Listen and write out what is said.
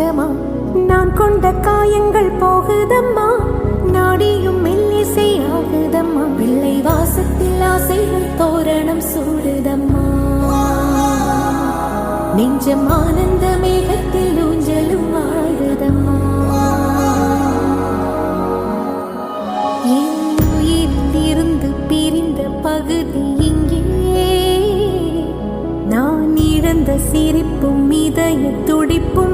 நெஞ்சமா நான் கொண்ட காயங்கள் போகுதம்மா, நாடியும் மெல்லிசை ஆகுதம்மா, பிள்ளை வாசத்தில் ஆசைகள் தோரணம் சூடுதம்மா, நெஞ்சம் ஆனந்த மேகத்தில் ஊஞ்சலும் ஆடுதம்மா. இருந்து பிரிந்த பகுதி இங்கே, நான் இழந்த சிரிப்பும் இதய துடிப்பும்